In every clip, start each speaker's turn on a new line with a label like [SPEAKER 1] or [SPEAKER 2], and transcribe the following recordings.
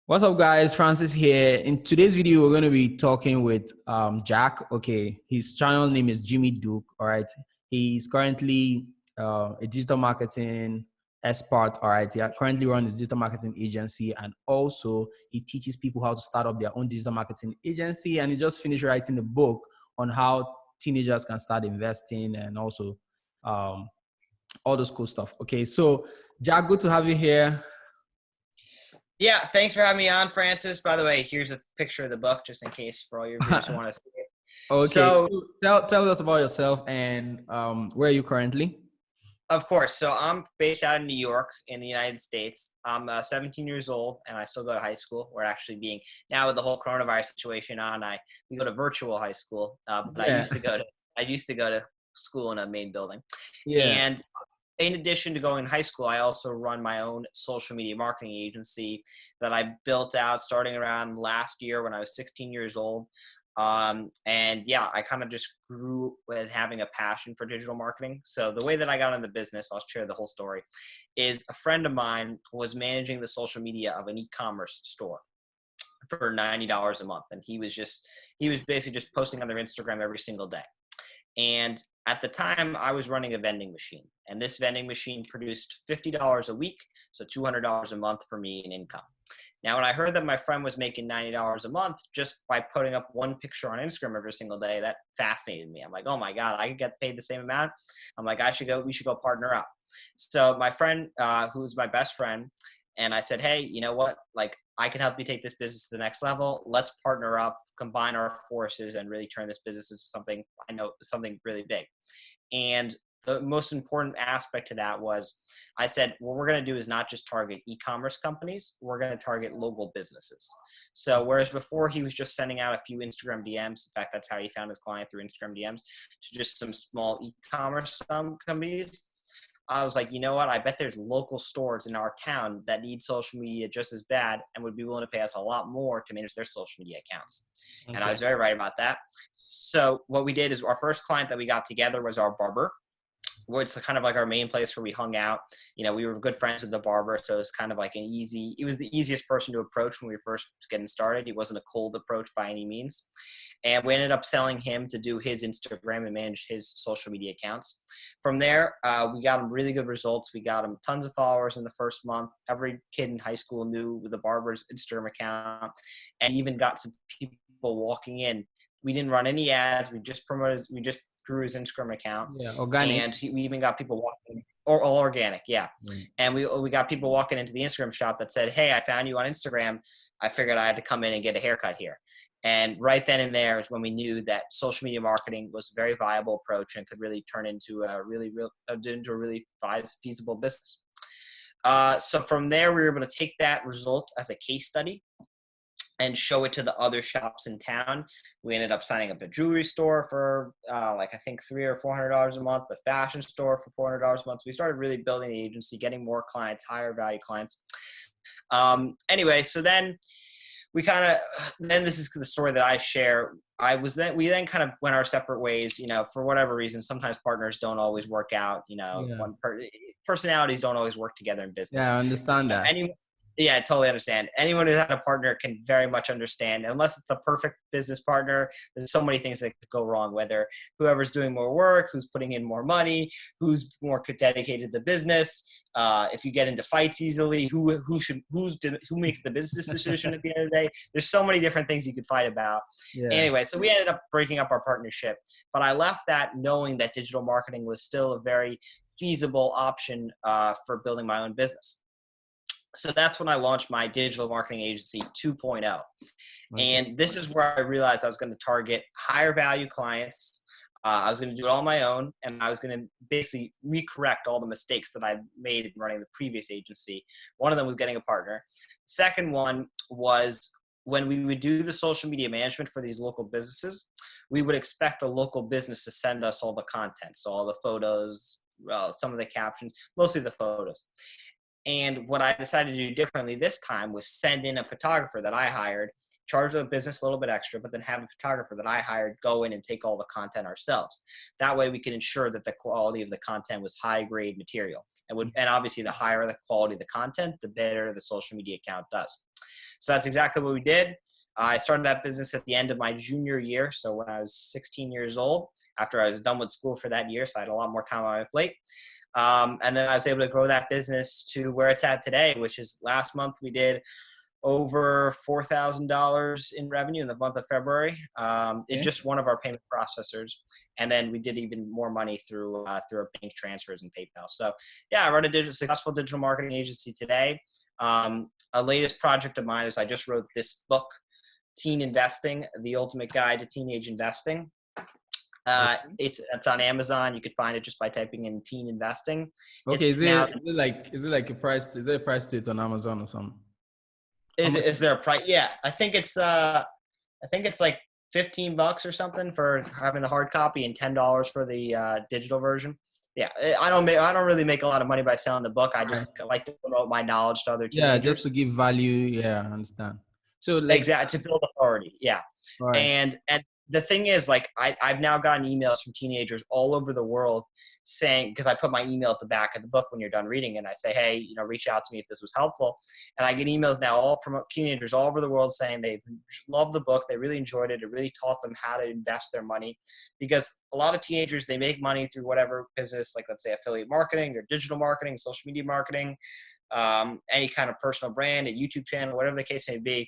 [SPEAKER 1] What's up, guys? Francis here. In today's video, we're going to be talking with Jack. Okay, his channel name is Jimmy Duke. All right, he's currently a digital marketing expert. All right, he currently runs a digital marketing agency, and also he teaches people how to start up their own digital marketing agency. And he just finished writing a book on how teenagers can start investing and also um, all those cool stuff. Okay, so Jack, good to have you here.
[SPEAKER 2] Yeah, thanks for having me on, Francis. By the way, here's a picture of the book, just in case for all your viewers who want to see it.
[SPEAKER 1] Okay,
[SPEAKER 2] So,
[SPEAKER 1] so tell us about yourself and where are you currently?
[SPEAKER 2] of course, I'm based out in New York in the United States. I'm 17 years old, and I still go to high school. We're actually being now with the whole coronavirus situation on. We go to virtual high school, but
[SPEAKER 1] Yeah,
[SPEAKER 2] I used to go to school in a main building,
[SPEAKER 1] yeah.
[SPEAKER 2] and in addition to going to high school, I also run my own social media marketing agency that I built out starting around last year when I was 16 years old. And yeah, I kind of just grew with having a passion for digital marketing. So the way that I got in the business, I'll share the whole story, is a friend of mine was managing the social media of an e-commerce store for $90 a month. And he was basically just posting on their Instagram every single day. And at the time, I was running a vending machine, and this vending machine produced $50 a week, so $200 a month for me in income. Now, when I heard that my friend was making $90 a month just by putting up one picture on Instagram every single day, that fascinated me. I'm like, oh my God, I could get paid the same amount. I'm like, we should go partner up. So my friend, who's my best friend, and I said, hey, you know what? Like, I can help you take this business to the next level. Let's partner up, combine our forces, and really turn this business into something really big. And the most important aspect to that was I said, what we're going to do is not just target e-commerce companies, we're going to target local businesses. So whereas before he was just sending out a few Instagram DMs, in fact, that's how he found his client, through Instagram DMs, to just some small e-commerce companies. I was like, you know what? I bet there's local stores in our town that need social media just as bad and would be willing to pay us a lot more to manage their social media accounts. And I
[SPEAKER 1] Okay.
[SPEAKER 2] was very right about that. So what we did is our first client that we got together was our barber, where it's kind of like our main place where we hung out. You know, we were good friends with the barber, so it was kind of like it was the easiest person to approach when we were first getting started. He wasn't a cold approach by any means. And we ended up selling him to do his Instagram and manage his social media accounts. From there, we got him really good results. We got him tons of followers in the first month. Every kid in high school knew the barber's Instagram account, and even got some people walking in. We didn't run any ads. We just grew his Instagram account,
[SPEAKER 1] Yeah, organic.
[SPEAKER 2] and we even got people walking, or all organic, yeah.
[SPEAKER 1] Mm.
[SPEAKER 2] And we got people walking into the Instagram shop that said, "Hey, I found you on Instagram. I figured I had to come in and get a haircut here." And right then and there is when we knew that social media marketing was a very viable approach and could really turn into a really feasible business. So from there, we were able to take that result as a case study and show it to the other shops in town. We ended up signing up a jewelry store for I think $300 or $400 a month, the fashion store for $400 a month. So we started really building the agency, getting more clients, higher value clients. Anyway, so then this is the story that I share. We then kind of went our separate ways, you know, for whatever reason. Sometimes partners don't always work out, you know,
[SPEAKER 1] Yeah.
[SPEAKER 2] personalities don't always work together in business.
[SPEAKER 1] Yeah, I understand that.
[SPEAKER 2] Yeah, I totally understand. Anyone who's had a partner can very much understand. Unless it's the perfect business partner, there's so many things that could go wrong, whether whoever's doing more work, who's putting in more money, who's more dedicated to business. If you get into fights easily, who makes the business decision at the end of the day? There's so many different things you could fight about.
[SPEAKER 1] Yeah.
[SPEAKER 2] Anyway, so we ended up breaking up our partnership, but I left that knowing that digital marketing was still a very feasible option for building my own business. So that's when I launched my digital marketing agency 2.0.
[SPEAKER 1] Okay.
[SPEAKER 2] And this is where I realized I was going to target higher value clients. I was going to do it all on my own, and I was going to basically recorrect all the mistakes that I made in running the previous agency. One of them was getting a partner. Second one was when we would do the social media management for these local businesses, we would expect the local business to send us all the content. So all the photos, some of the captions, mostly the photos. And what I decided to do differently this time was send in a photographer that I hired, charge the business a little bit extra, but then have a photographer that I hired go in and take all the content ourselves. That way we can ensure that the quality of the content was high grade material. And obviously the higher the quality of the content, the better the social media account does. So that's exactly what we did. I started that business at the end of my junior year. So when I was 16 years old, after I was done with school for that year, so I had a lot more time on my plate. And then I was able to grow that business to where it's at today, which is last month we did over $4,000 in revenue in the month of February. It's just one of our payment processors. And then we did even more money through our bank transfers and PayPal. So yeah, I run a successful digital marketing agency today. A latest project of mine is I just wrote this book, Teen Investing, The Ultimate Guide to Teenage Investing. It's on Amazon. You could find it just by typing in Teen Investing.
[SPEAKER 1] Okay, is it like a price? Is there a price to it on Amazon or something?
[SPEAKER 2] Is there a price? Yeah, I think it's like $15 or something for having the hard copy and $10 for the digital version. Yeah, I don't really make a lot of money by selling the book. I just like to promote my knowledge to other teenagers.
[SPEAKER 1] Yeah, just to give value. Yeah, I understand. So like
[SPEAKER 2] exactly, to build authority. Yeah, right. And the thing is, like, I've now gotten emails from teenagers all over the world saying, because I put my email at the back of the book when you're done reading, and I say, hey, reach out to me if this was helpful. And I get emails now all from teenagers all over the world saying they've loved the book, they really enjoyed it, it really taught them how to invest their money. Because a lot of teenagers, they make money through whatever business, like let's say affiliate marketing or digital marketing, social media marketing, any kind of personal brand, a YouTube channel, whatever the case may be.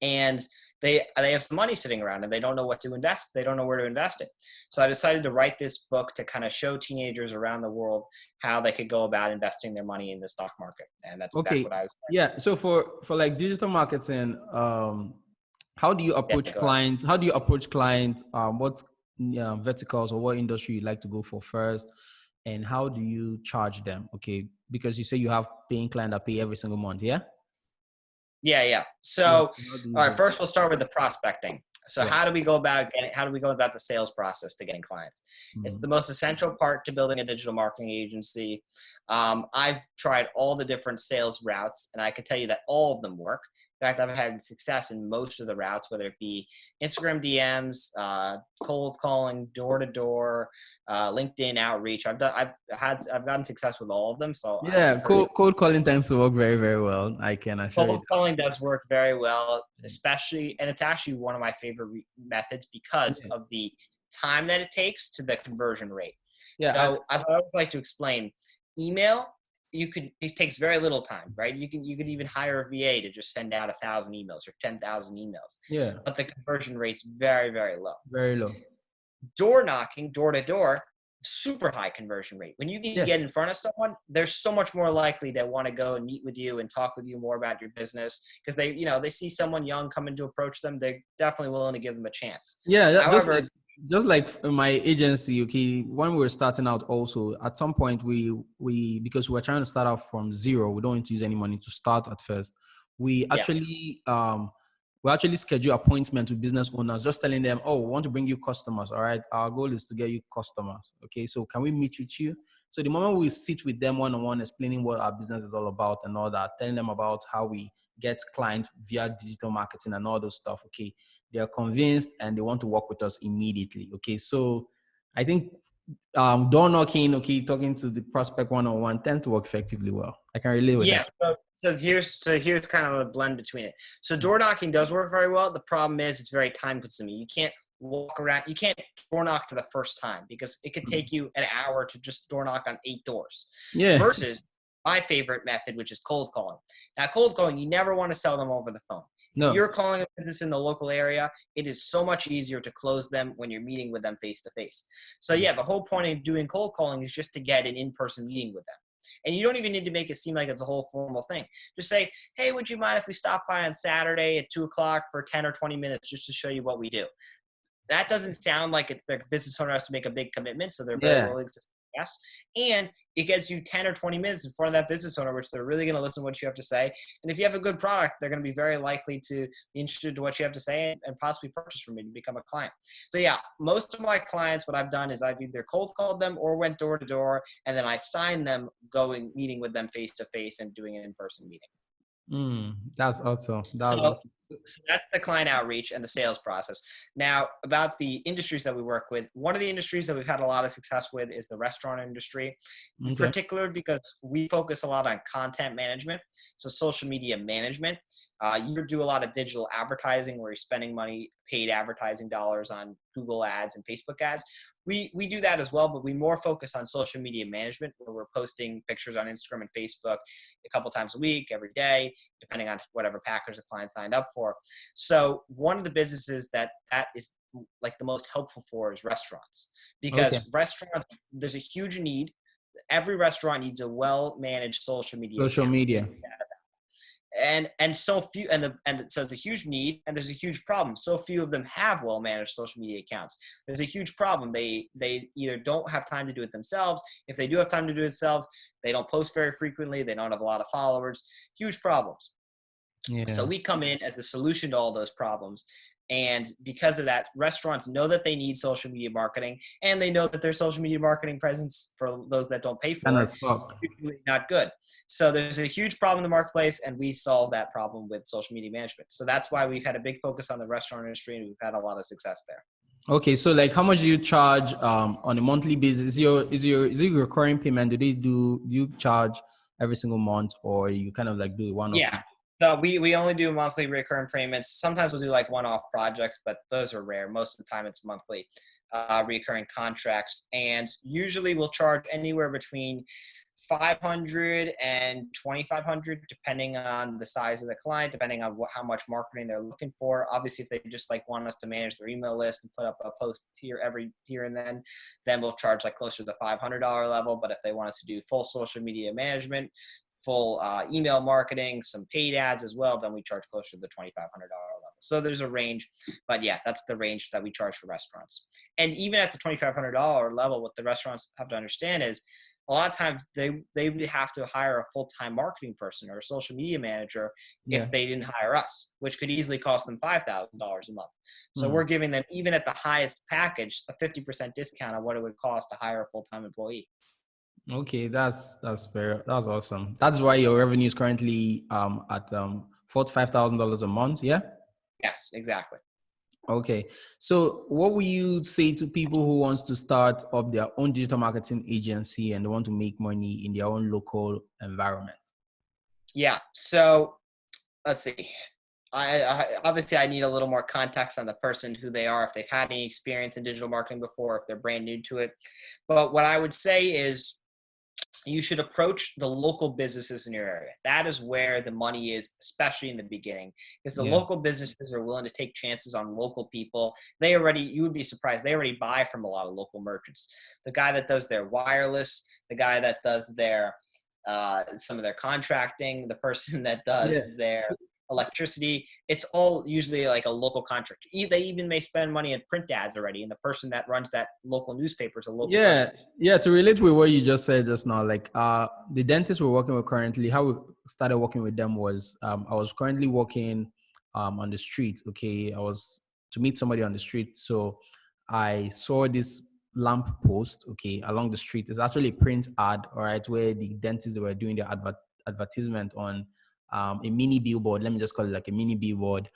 [SPEAKER 2] And they have some money sitting around and they don't know what to invest. They don't know where to invest it. So I decided to write this book to kind of show teenagers around the world how they could go about investing their money in the stock market. And that's
[SPEAKER 1] okay.
[SPEAKER 2] What I was
[SPEAKER 1] doing. Yeah. So for like digital marketing, how do you approach clients? How do you approach clients? What verticals or what industry you like to go for first? And how do you charge them? Okay. Because you say you have paying clients that pay every single month. Yeah.
[SPEAKER 2] Yeah. So, all right, first we'll start with the prospecting. So how do we go about the sales process to getting clients? Mm-hmm. It's the most essential part to building a digital marketing agency. I've tried all the different sales routes, and I can tell you that all of them work. In fact, I've had success in most of the routes, whether it be Instagram DMs, cold calling, door to door, LinkedIn outreach. I've gotten success with all of them. So
[SPEAKER 1] yeah, cold calling tends to work very, very well. I can assure you.
[SPEAKER 2] Cold calling does work very well, especially, and it's actually one of my favorite methods because of the time that it takes to the conversion rate. Yeah. So as I always like to explain, email. It takes very little time, right? You could even hire a VA to just send out 1,000 emails or 10,000 emails.
[SPEAKER 1] Yeah.
[SPEAKER 2] But the conversion rate's very, very low.
[SPEAKER 1] Very low.
[SPEAKER 2] Door knocking, door to door, super high conversion rate. When you can get in front of someone, they're so much more likely to want to go and meet with you and talk with you more about your business because they see someone young coming to approach them. They're definitely willing to give them a chance.
[SPEAKER 1] Yeah. However, just like my agency, okay, when we were starting out also, at some point we because we're trying to start out from zero, we don't need to use any money to start at first. We actually schedule appointments with business owners, just telling them, oh, we want to bring you customers. All right. Our goal is to get you customers. Okay. So can we meet with you? So the moment we sit with them one-on-one, explaining what our business is all about and all that, telling them about how we get clients via digital marketing and all those stuff. Okay. They are convinced and they want to work with us immediately. Okay. So I think door knocking, okay, talking to the prospect one-on-one tend to work effectively well. I can relate with that.
[SPEAKER 2] So here's kind of a blend between it. So door knocking does work very well. The problem is it's very time consuming. You can't walk around. You can't door knock for the first time because it could take you an hour to just door knock on 8 doors. Yeah. Versus my favorite method, which is cold calling. Now, cold calling, you never want to sell them over the phone. No. If you're calling a business in the local area, it is so much easier to close them when you're meeting with them face to face. So yeah, the whole point of doing cold calling is just to get an in-person meeting with them. And you don't even need to make it seem like it's a whole formal thing. Just say, hey, would you mind if we stop by on Saturday at 2:00 for 10 or 20 minutes just to show you what we do? That doesn't sound like the business owner has to make a big commitment, so they're very willing to say yes. And it gets you 10 or 20 minutes in front of that business owner, which they're really going to listen to what you have to say. And if you have a good product, they're going to be very likely to be interested to what you have to say and possibly purchase from you and become a client. So yeah, most of my clients, what I've done is I've either cold called them or went door to door, and then I signed them meeting with them face to face and doing an in-person meeting.
[SPEAKER 1] That's awesome.
[SPEAKER 2] So that's the client outreach and the sales process. Now, about the industries that we work with, one of the industries that we've had a lot of success with is the restaurant industry, in particular because we focus a lot on content management, so social media management. You do a lot of digital advertising where you're spending money, paid advertising dollars on Google ads and Facebook ads. We do that as well, but we more focus on social media management where we're posting pictures on Instagram and Facebook a couple times a week, every day, depending on whatever package the client signed up for. So one of the businesses that is like the most helpful for is restaurants, because restaurants, there's a huge need. Every restaurant needs a well-managed social media. And so few, so it's a huge need, and there's a huge problem. So few of them have well-managed social media accounts. There's a huge problem. They either don't have time to do it themselves. If they do have time to do it themselves, they don't post very frequently. They don't have a lot of followers. Huge problems. Yeah. So we come in as the solution to all those problems. And because of that, restaurants know that they need social media marketing, and they know that their social media marketing presence, for those that don't pay for it, is usually not good. So there's a huge problem in the marketplace, and we solve that problem with social media management. So that's why we've had a big focus on the restaurant industry, and we've had a lot of success there.
[SPEAKER 1] Okay, so like, how much do you charge on a monthly basis? Is it recurring payment? Do you charge every single month, or you kind of like do one-off?
[SPEAKER 2] Yeah. So we only do monthly recurring payments. Sometimes we'll do like one-off projects, but those are rare. Most of the time it's monthly recurring contracts. And usually we'll charge anywhere between $500 and $2,500, depending on the size of the client, depending on how much marketing they're looking for. Obviously, if they just like want us to manage their email list and put up a post here every here and then we'll charge like closer to the $500 level. But if they want us to do full social media management, full email marketing, some paid ads as well, then we charge closer to the $2,500 level. So there's a range, but yeah, that's the range that we charge for restaurants. And even at the $2,500 level, what the restaurants have to understand is a lot of times they would have to hire a full-time marketing person or a social media manager if they didn't hire us, which could easily cost them $5,000 a month. So we're giving them, even at the highest package, a 50% discount on what it would cost to hire a full-time employee.
[SPEAKER 1] Okay, that's awesome. That's why your revenue is currently at $45,000 a month. Yeah.
[SPEAKER 2] Yes, exactly.
[SPEAKER 1] Okay, so what will you say to people who wants to start up their own digital marketing agency and they want to make money in their own local environment?
[SPEAKER 2] Yeah. So let's see. I obviously I need a little more context on the person, who they are, if they've had any experience in digital marketing before, if they're brand new to it. But what I would say is, you should approach the local businesses in your area. That is where the money is, especially in the beginning, because the local businesses are willing to take chances on local people. You would be surprised, they already buy from a lot of local merchants. The guy that does their wireless, the guy that does their some of their contracting, the person that does their electricity, it's all usually like a local contractor. They even may spend money on print ads already, and the person that runs that local newspaper is a local person.
[SPEAKER 1] Yeah, to relate with what you just said just now, like the dentist we're working with currently, how we started working with them was I was currently working on the street. Okay, I was to meet somebody on the street, so I saw this lamp post along the street. It's actually a print ad, all right, where the dentists, they were doing their advertisement on a mini billboard. Let me just call it like a mini billboard.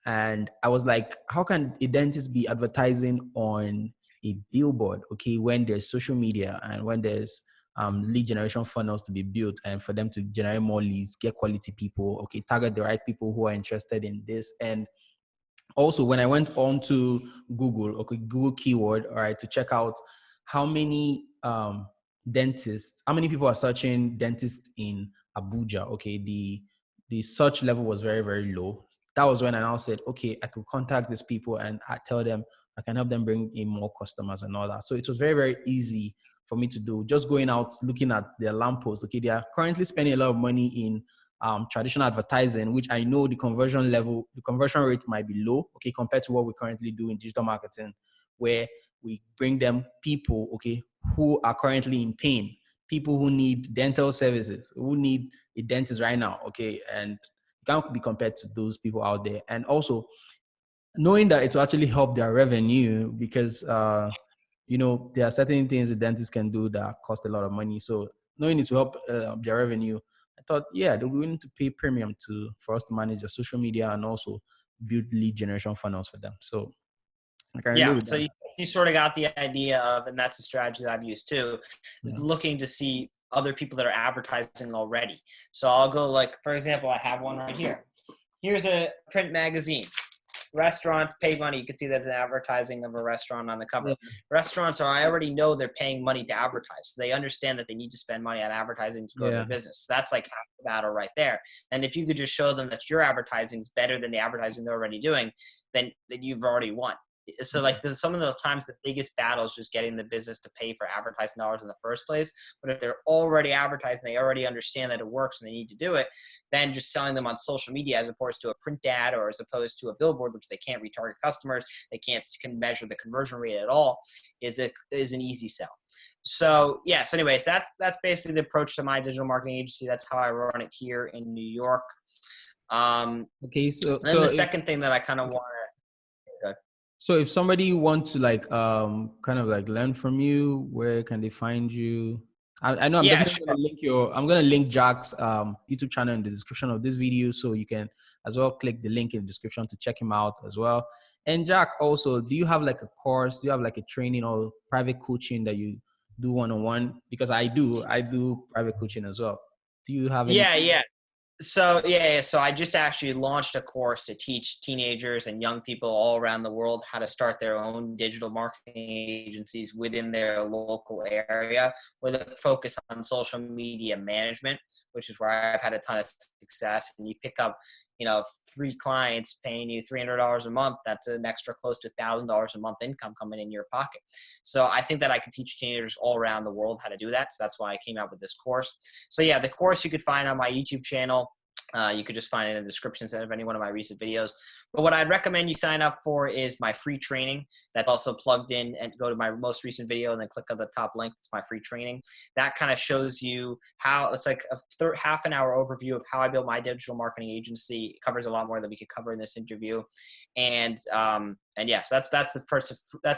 [SPEAKER 1] And I was like, how can a dentist be advertising on a billboard, when there's social media and when there's lead generation funnels to be built, and for them to generate more leads, get quality people, target the right people who are interested in this. And also when I went on to Google, Google keyword, all right, to check out how many dentists, how many people are searching dentists in Abuja, the search level was very, very low. That was when I now said, I could contact these people and I tell them I can help them bring in more customers and all that. So it was very, very easy for me to do, just going out, looking at their lampposts. They are currently spending a lot of money in traditional advertising, which I know the conversion rate might be low, compared to what we currently do in digital marketing, where we bring them people, who are currently in pain, people who need dental services, who need a dentist right now, okay? And you can't be compared to those people out there. And also knowing that it will actually help their revenue because, you know, there are certain things the dentists can do that cost a lot of money. So knowing it will help their revenue, I thought, yeah, they'll be willing to pay premium for us to manage their social media and also build lead generation funnels for them. So I can relate
[SPEAKER 2] Yeah,
[SPEAKER 1] with
[SPEAKER 2] so
[SPEAKER 1] that.
[SPEAKER 2] you sort of got the idea of, and that's a strategy that I've used too, is
[SPEAKER 1] Yeah.
[SPEAKER 2] looking to see other people that are advertising already. So I'll go like, for example, I have one right here. Here's a print magazine. Restaurants pay money. You can see there's an advertising of a restaurant on the cover.
[SPEAKER 1] Yeah.
[SPEAKER 2] Restaurants I already know they're paying money to advertise. So they understand that they need to spend money on advertising to grow their business. So that's like half the battle right there. And if you could just show them that your advertising is better than the advertising they're already doing, then you've already won. So like some of the times the biggest battle is just getting the business to pay for advertising dollars in the first place. But if they're already advertising, they already understand that it works and they need to do it, then just selling them on social media as opposed to a print ad or as opposed to a billboard, which they can't retarget customers, they can't measure the conversion rate at all, is an easy sell. So yes, anyways, that's basically the approach to my digital marketing agency. That's how I run it here in New York.
[SPEAKER 1] Okay, so
[SPEAKER 2] then the second thing that I kind of want to.
[SPEAKER 1] So if somebody wants to like kind of like learn from you, where can they find you? I know I'm definitely I'm gonna link Jack's YouTube channel in the description of this video, so you can as well click the link in the description to check him out as well. And Jack, also, do you have like a course? Do you have like a training or private coaching that you do one-on-one? Because I do private coaching as well. Do you have any?
[SPEAKER 2] Yeah. So I just actually launched a course to teach teenagers and young people all around the world how to start their own digital marketing agencies within their local area with a focus on social media management, which is where I've had a ton of success. And you pick up, 3 clients paying you $300 a month. That's an extra close to $1,000 a month income coming in your pocket. So I think that I can teach teenagers all around the world how to do that. So that's why I came out with this course. So yeah, the course you could find on my YouTube channel. You could just find it in the description of any one of my recent videos. But what I'd recommend you sign up for is my free training that's also plugged in, and go to my most recent video and then click on the top link. It's my free training. That kind of shows you how it's like a half an hour overview of how I built my digital marketing agency. It covers a lot more than we could cover in this interview. And yes, that's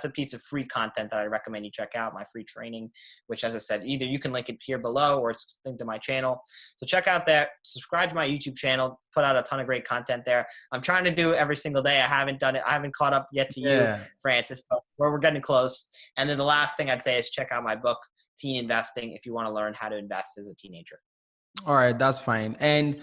[SPEAKER 2] a piece of free content that I recommend you check out, my free training, which, as I said, either you can link it here below or it's linked to my channel. So check out that, subscribe to my YouTube channel, put out a ton of great content there. I'm trying to do it every single day. I haven't done it. I haven't caught up yet to you, Francis, but we're getting close. And then the last thing I'd say is check out my book, Teen Investing, if you want to learn how to invest as a teenager.
[SPEAKER 1] All right, that's fine. And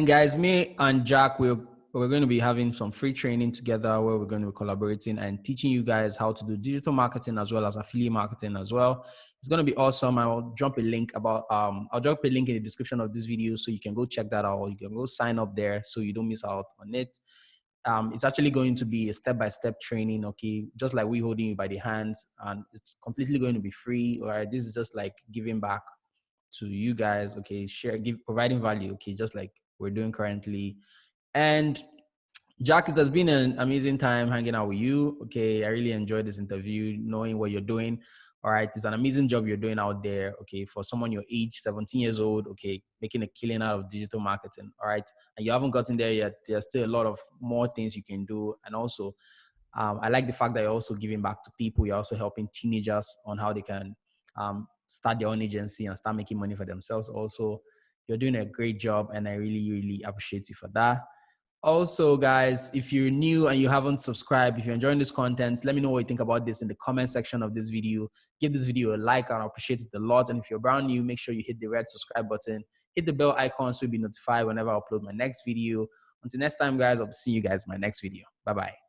[SPEAKER 1] guys, me and Jack, we're going to be having some free training together where we're going to be collaborating and teaching you guys how to do digital marketing as well as affiliate marketing as well. It's going to be awesome. I'll drop a link in the description of this video so you can go check that out. You can go sign up there so you don't miss out on it. It's actually going to be a step-by-step training, okay? Just like we holding you by the hands, and it's completely going to be free. All right, this is just like giving back to you guys, okay? Providing value, okay? Just like we're doing currently. And Jack, it has been an amazing time hanging out with you. Okay, I really enjoyed this interview, knowing what you're doing. All right, it's an amazing job you're doing out there. Okay, for someone your age, 17 years old. Okay, making a killing out of digital marketing. All right, and you haven't gotten there yet. There's still a lot of more things you can do. And also, I like the fact that you're also giving back to people. You're also helping teenagers on how they can start their own agency and start making money for themselves. Also, you're doing a great job, and I really, really appreciate you for that. Also, guys, if you're new and you haven't subscribed, if you're enjoying this content, let me know what you think about this in the comment section of this video. Give this video a like, and I appreciate it a lot. And if you're brand new, make sure you hit the red subscribe button, hit the bell icon so you'll be notified whenever I upload my next video. Until next time, guys, I'll see you guys in my next video. Bye-bye.